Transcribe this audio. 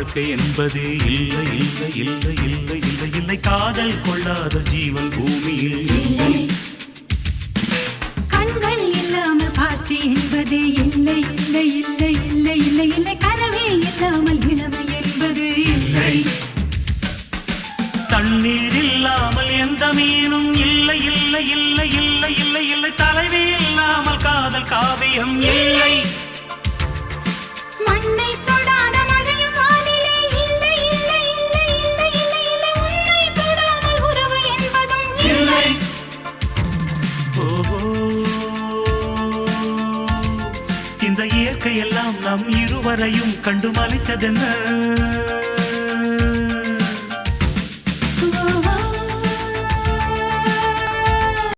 வாழ்க்கை என்பதே இல்லை இல்லை இல்லை இல்லை இல்லை இல்லை காதல் கொள்ளாத ஜீவன் பூமியில் இல்லை. கண்கள் இல்லாமல் காட்சி என்பதே இல்லை இல்லை இல்லை இல்லை இல்லை இல்லை கனவே இல்லாமல் இளமை என்பது இல்லை. தண்ணீர் இல்லாமல் எந்த மீனும் இல்லை இல்லை இல்லை இல்லை இல்லை இல்லை தலைவி இல்லாமல் காதல் காவியம் இல்லை. மண்ணை தொடாத மழையும் வானிலே இல்லை இல்லை இல்லை இல்லை இல்லை இல்லை உன்னை தொடாமல் உறவு என்பதும் இல்லை. ஓஹோ, இந்த இயற்கையெல்லாம் நம் இருவரையும் கண்டு மலித்ததென்ன.